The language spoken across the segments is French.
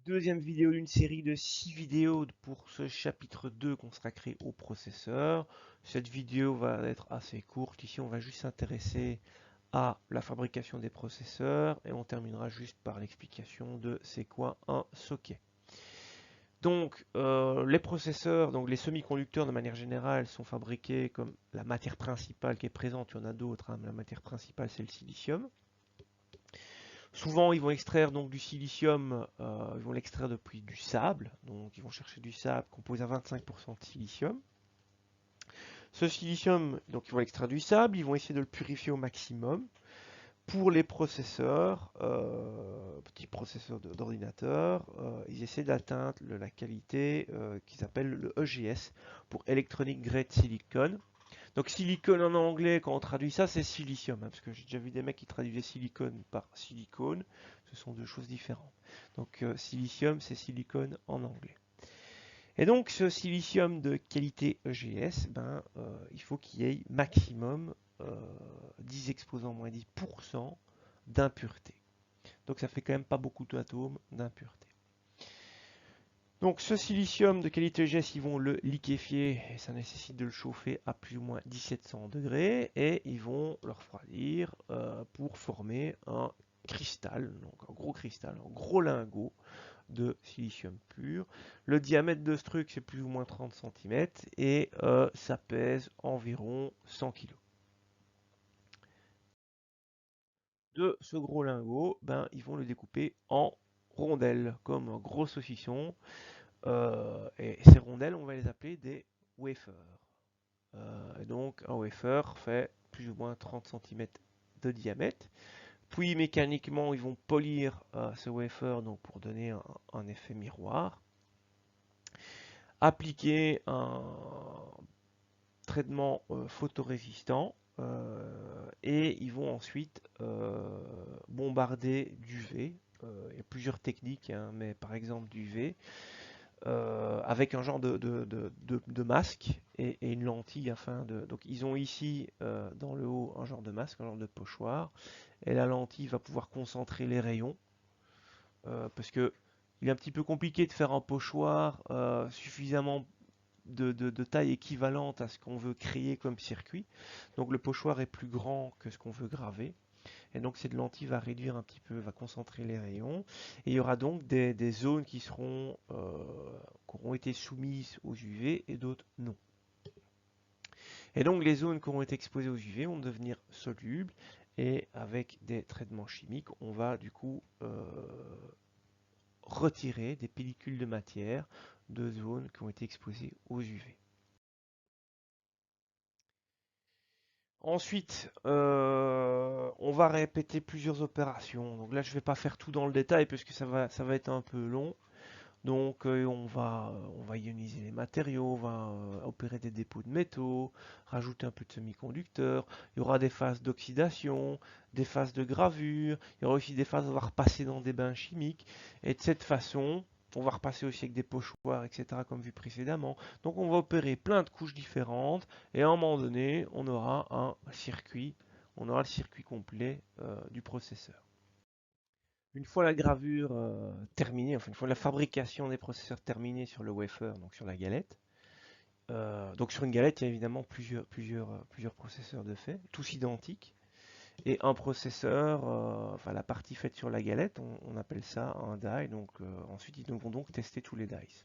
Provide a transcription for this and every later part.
Deuxième vidéo d'une série de 6 vidéos pour ce chapitre 2 consacré au processeur. Cette vidéo va être assez courte. Ici, on va juste s'intéresser à la fabrication des processeurs et on terminera juste par l'explication de c'est quoi un socket. Donc, les processeurs, donc les semi-conducteurs de manière générale sont fabriqués comme la matière principale qui est présente. Il y en a d'autres, hein, mais la matière principale c'est le silicium. Souvent, ils vont extraire donc du silicium, ils vont l'extraire depuis du sable, donc ils vont chercher du sable composé à 25% de silicium. Ce silicium, donc ils vont l'extraire du sable, ils vont essayer de le purifier au maximum. Pour les processeurs, petits processeurs d'ordinateur, ils essaient d'atteindre la qualité qu'ils appellent le EGS, pour Electronic Grade Silicon. Donc silicone en anglais, quand on traduit ça, c'est silicium, hein, parce que j'ai déjà vu des mecs qui traduisaient silicone par silicone, ce sont deux choses différentes. Donc silicium, c'est silicone en anglais. Et donc ce silicium de qualité EGS, il faut qu'il y ait maximum 10 exposants moins 10% d'impureté. Donc ça fait quand même pas beaucoup d'atomes d'impureté. Donc ce silicium de qualité EGS, ils vont le liquéfier et ça nécessite de le chauffer à plus ou moins 1700 degrés et ils vont le refroidir pour former un cristal, donc un gros cristal, un gros lingot de silicium pur. Le diamètre de ce truc c'est plus ou moins 30 cm et ça pèse environ 100 kg. De ce gros lingot, ils vont le découper en rondelles, comme un gros saucisson. Et ces rondelles, on va les appeler des wafers. Et donc, un wafer fait plus ou moins 30 cm de diamètre. Puis, mécaniquement, ils vont polir ce wafer donc, pour donner un effet miroir. Appliquer un traitement photorésistant. Et ils vont ensuite bombarder d'UV. Il y a plusieurs techniques, hein, mais par exemple d'UV. Avec un genre de masque et une lentille afin de. Donc ils ont ici dans le haut un genre de masque, un genre de pochoir, et la lentille va pouvoir concentrer les rayons parce que il est un petit peu compliqué de faire un pochoir suffisamment de taille équivalente à ce qu'on veut créer comme circuit. Donc le pochoir est plus grand que ce qu'on veut graver. Et donc cette lentille va réduire un petit peu, va concentrer les rayons. Et il y aura donc des zones qui auront été soumises aux UV et d'autres non. Et donc les zones qui auront été exposées aux UV vont devenir solubles. Et avec des traitements chimiques, on va du coup retirer des pellicules de matière de zones qui ont été exposées aux UV. Ensuite, on va répéter plusieurs opérations. Donc là, je ne vais pas faire tout dans le détail parce que ça va être un peu long. Donc on va ioniser les matériaux, on va opérer des dépôts de métaux, rajouter un peu de semi-conducteurs. Il y aura des phases d'oxydation, des phases de gravure. Il y aura aussi des phases où on va repasser dans des bains chimiques. Et de cette façon, on va repasser aussi avec des pochoirs, etc. comme vu précédemment. Donc on va opérer plein de couches différentes et à un moment donné, on aura on aura le circuit complet du processeur. Une fois la gravure terminée, enfin une fois la fabrication des processeurs terminée sur le wafer, donc sur la galette, donc sur une galette, il y a évidemment plusieurs processeurs de fait, tous identiques. Et un processeur, enfin la partie faite sur la galette, on appelle ça un die. Donc ensuite, ils vont donc tester tous les dice.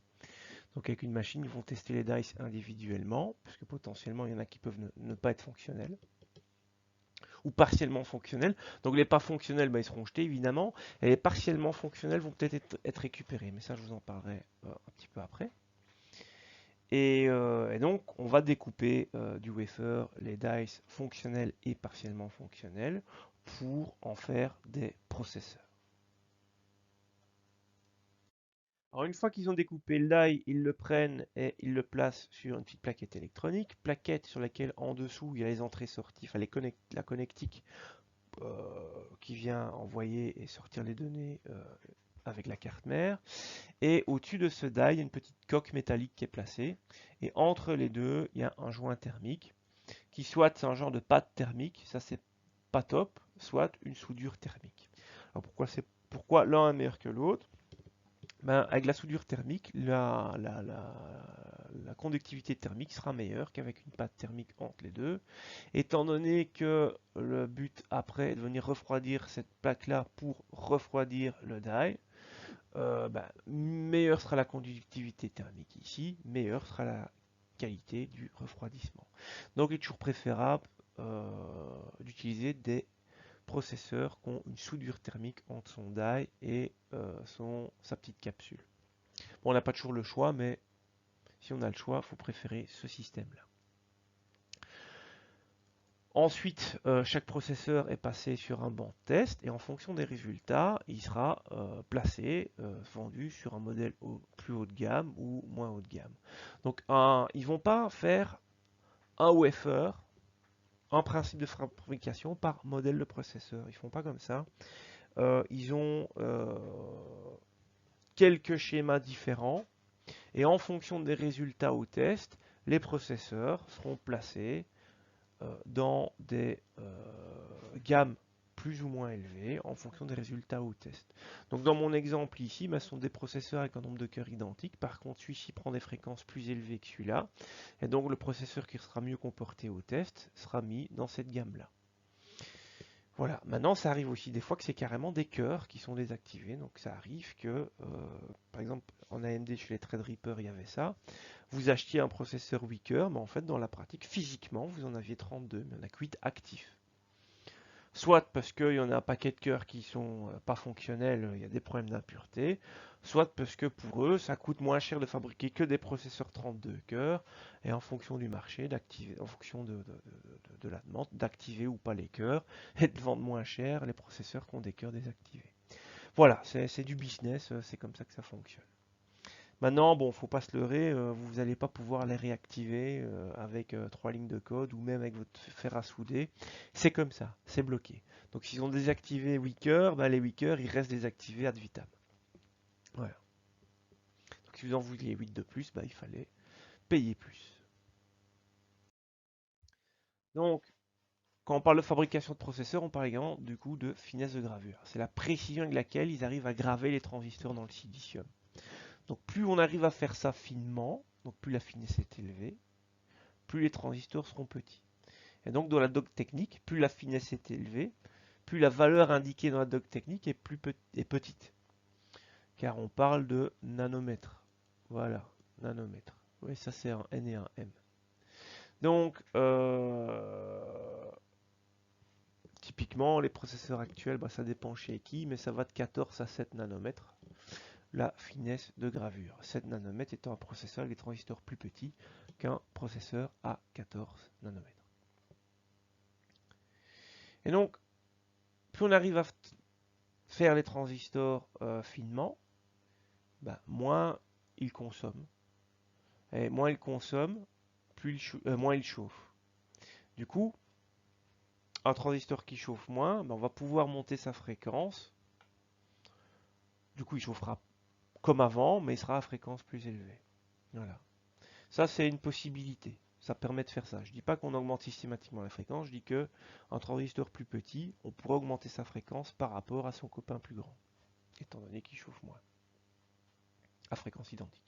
Donc avec une machine, ils vont tester les dice individuellement, parce que potentiellement, il y en a qui peuvent ne pas être fonctionnels ou partiellement fonctionnels. Donc les pas fonctionnels, ils seront jetés évidemment, et les partiellement fonctionnels vont peut-être être récupérés, mais ça je vous en parlerai un petit peu après. Et donc on va découper du wafer les dice fonctionnels et partiellement fonctionnels pour en faire des processeurs. Alors une fois qu'ils ont découpé le die, ils le prennent et ils le placent sur une petite plaquette électronique, plaquette sur laquelle en dessous il y a les entrées-sorties, enfin la connectique qui vient envoyer et sortir les données avec la carte mère. Et au-dessus de ce die, il y a une petite coque métallique qui est placée. Et entre les deux, il y a un joint thermique qui soit c'est un genre de pâte thermique, ça c'est pas top, soit une soudure thermique. Alors pourquoi l'un est meilleur que l'autre? Ben, avec la soudure thermique, la conductivité thermique sera meilleure qu'avec une pâte thermique entre les deux. Étant donné que le but après est de venir refroidir cette plaque-là pour refroidir le die, ben, meilleure sera la conductivité thermique ici, meilleure sera la qualité du refroidissement. Donc il est toujours préférable d'utiliser des processeurs qui ont une soudure thermique entre son die et sa petite capsule. Bon, on n'a pas toujours le choix, mais si on a le choix, il faut préférer ce système-là. Ensuite, chaque processeur est passé sur un banc de test et en fonction des résultats, il sera placé, vendu sur un modèle plus haut de gamme ou moins haut de gamme. Donc, ils ne vont pas faire un wafer, un principe de fabrication par modèle de processeur. Ils ne font pas comme ça. Ils ont quelques schémas différents et en fonction des résultats au test, les processeurs seront placés dans des gammes plus ou moins élevées en fonction des résultats au test. Donc dans mon exemple ici, ce sont des processeurs avec un nombre de cœurs identique. Par contre, celui-ci prend des fréquences plus élevées que celui-là. Et donc le processeur qui sera mieux comporté au test sera mis dans cette gamme-là. Voilà, maintenant ça arrive aussi des fois que c'est carrément des cœurs qui sont désactivés. Donc ça arrive que, par exemple, en AMD chez les Threadripper, il y avait ça. Vous achetiez un processeur 8 cœurs, mais en fait, dans la pratique, physiquement, vous en aviez 32, mais il n'y en a que 8 actifs. Soit parce qu'il y en a un paquet de cœurs qui sont pas fonctionnels, il y a des problèmes d'impureté, soit parce que pour eux, ça coûte moins cher de fabriquer que des processeurs 32 cœurs, et en fonction du marché, d'activer, en fonction de la demande, d'activer ou pas les cœurs, et de vendre moins cher les processeurs qui ont des cœurs désactivés. Voilà, c'est du business, c'est comme ça que ça fonctionne. Maintenant, bon, faut pas se leurrer, vous n'allez pas pouvoir les réactiver avec 3 lignes de code ou même avec votre fer à souder. C'est comme ça, c'est bloqué. Donc s'ils ont désactivé Weaker, bah, les Weaker, ils restent désactivés ad vitam. Voilà. Donc si vous en vouliez 8 de plus, bah, il fallait payer plus. Donc, quand on parle de fabrication de processeurs, on parle également du coup de finesse de gravure. C'est la précision avec laquelle ils arrivent à graver les transistors dans le silicium. Donc plus on arrive à faire ça finement, donc plus la finesse est élevée, plus les transistors seront petits. Et donc dans la doc technique, plus la finesse est élevée, plus la valeur indiquée dans la doc technique est petite. Car on parle de nanomètres. Voilà, nanomètres. Oui, ça c'est un N et un M. Donc, typiquement, les processeurs actuels, bah, ça dépend chez qui, mais ça va de 14 à 7 nanomètres. La finesse de gravure. 7 nanomètres étant un processeur avec des transistors plus petits qu'un processeur à 14 nanomètres. Et donc, plus on arrive à faire les transistors finement, bah, moins ils consomment. Et moins ils consomment, moins ils chauffent. Du coup, un transistor qui chauffe moins, bah, on va pouvoir monter sa fréquence. Du coup, il chauffera comme avant, mais il sera à fréquence plus élevée. Voilà. Ça, c'est une possibilité. Ça permet de faire ça. Je ne dis pas qu'on augmente systématiquement la fréquence, je dis que un transistor plus petit, on pourra augmenter sa fréquence par rapport à son copain plus grand, étant donné qu'il chauffe moins, à fréquence identique.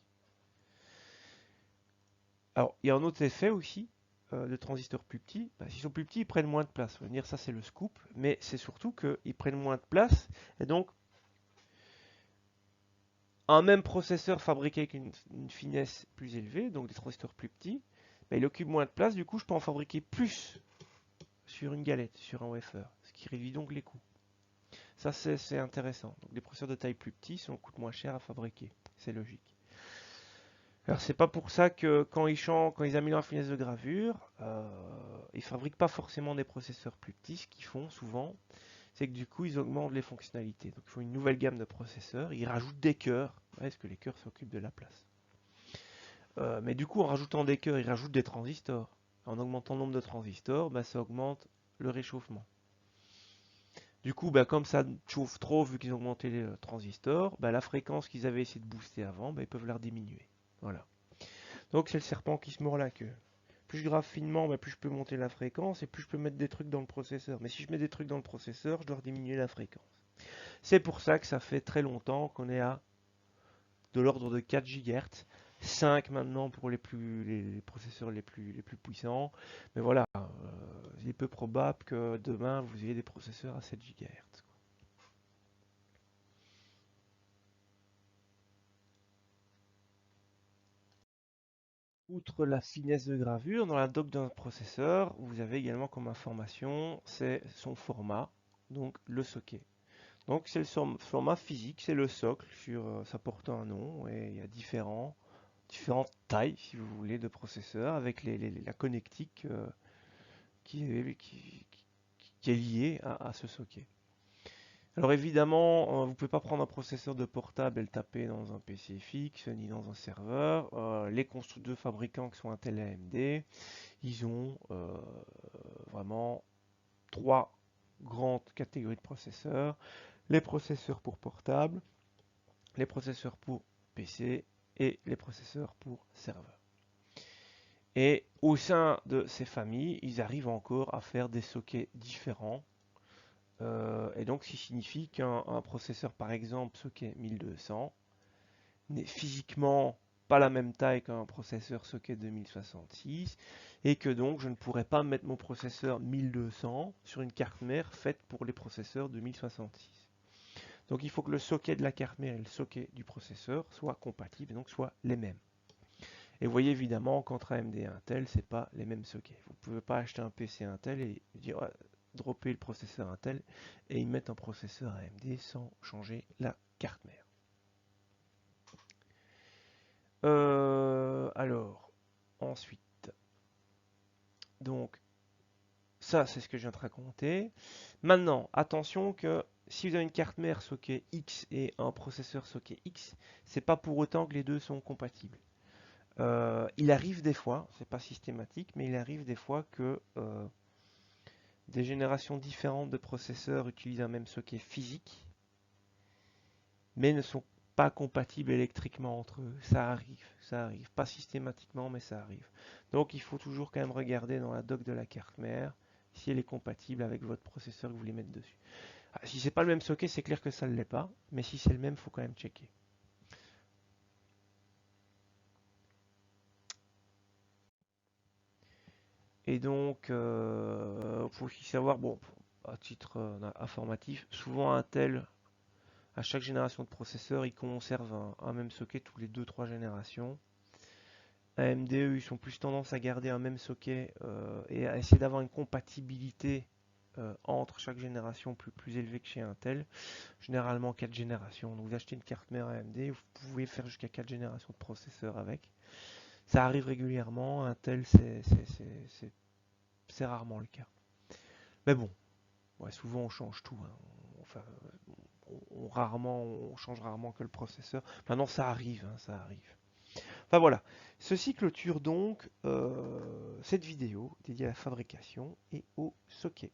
Alors, il y a un autre effet aussi de transistors plus petits. Bah, s'ils sont plus petits, ils prennent moins de place. On va dire ça, c'est le scoop, mais c'est surtout qu'ils prennent moins de place. Et donc, un même processeur fabriqué avec une finesse plus élevée, donc des transistors plus petits, bah, il occupe moins de place. Du coup, je peux en fabriquer plus sur une galette, sur un wafer, ce qui réduit donc les coûts. Ça, c'est intéressant. Donc, des processeurs de taille plus petits coûtent moins cher à fabriquer. C'est logique. Alors c'est pas pour ça que quand ils améliorent la finesse de gravure, ils fabriquent pas forcément des processeurs plus petits. Ce qu'ils font souvent, c'est que du coup ils augmentent les fonctionnalités. Donc ils font une nouvelle gamme de processeurs, ils rajoutent des cœurs, parce que les cœurs s'occupent de la place. Mais du coup en rajoutant des cœurs, ils rajoutent des transistors. En augmentant le nombre de transistors, bah, ça augmente le réchauffement. Du coup, bah, comme ça chauffe trop vu qu'ils ont augmenté les transistors, bah, la fréquence qu'ils avaient essayé de booster avant, bah, ils peuvent la diminuer. Voilà. Donc c'est le serpent qui se mord la queue. Plus je grave finement, bah, plus je peux monter la fréquence et plus je peux mettre des trucs dans le processeur. Mais si je mets des trucs dans le processeur, je dois diminuer la fréquence. C'est pour ça que ça fait très longtemps qu'on est à de l'ordre de 4 GHz. 5 maintenant pour les processeurs les plus puissants. Mais voilà, il est peu probable que demain vous ayez des processeurs à 7 GHz. Outre la finesse de gravure, dans la dock d'un processeur, vous avez également comme information, c'est son format, donc le socket. Donc c'est le format physique, c'est le socle, ça porte un nom, et il y a différentes tailles, si vous voulez, de processeurs, avec la connectique qui est, qui- qui est liée à ce socket. Alors évidemment, vous ne pouvez pas prendre un processeur de portable et le taper dans un PC fixe ni dans un serveur. Les constructeurs fabricants qui sont Intel et AMD, ils ont vraiment trois grandes catégories de processeurs. Les processeurs pour portable, les processeurs pour PC et les processeurs pour serveur. Et au sein de ces familles, ils arrivent encore à faire des sockets différents. Et donc, ce qui signifie qu'un processeur, par exemple, socket 1200, n'est physiquement pas la même taille qu'un processeur socket 2066, et que donc je ne pourrais pas mettre mon processeur 1200 sur une carte mère faite pour les processeurs 2066. Donc il faut que le socket de la carte mère et le socket du processeur soient compatibles, et donc soient les mêmes. Et vous voyez évidemment qu'entre AMD et Intel, c'est pas les mêmes sockets. Vous ne pouvez pas acheter un PC Intel et dire dropper le processeur Intel et y mettre un processeur AMD sans changer la carte mère. Alors, ensuite, donc ça c'est ce que je viens de raconter. Maintenant, attention que si vous avez une carte mère socket X et un processeur socket X, c'est pas pour autant que les deux sont compatibles. Il arrive des fois, c'est pas systématique, mais il arrive des fois que des générations différentes de processeurs utilisent un même socket physique, mais ne sont pas compatibles électriquement entre eux. Ça arrive. Pas systématiquement, mais ça arrive. Donc il faut toujours quand même regarder dans la dock de la carte mère si elle est compatible avec votre processeur que vous voulez mettre dessus. Ah, si c'est pas le même socket, c'est clair que ça ne l'est pas, mais si c'est le même, il faut quand même checker. Et donc, faut aussi savoir, bon, à titre informatif, souvent Intel, à chaque génération de processeur, ils conservent un même socket tous les 2-3 générations. AMD, eux, ils sont plus tendance à garder un même socket et à essayer d'avoir une compatibilité entre chaque génération plus élevée que chez Intel. Généralement 4 générations. Donc vous achetez une carte mère AMD, vous pouvez faire jusqu'à 4 générations de processeurs avec. Ça arrive régulièrement, Intel c'est rarement le cas. Mais bon, ouais, souvent on change tout. Hein. Enfin, on change rarement que le processeur. Maintenant ça arrive, hein, ça arrive. Enfin voilà, ceci clôture donc cette vidéo dédiée à la fabrication et au socket.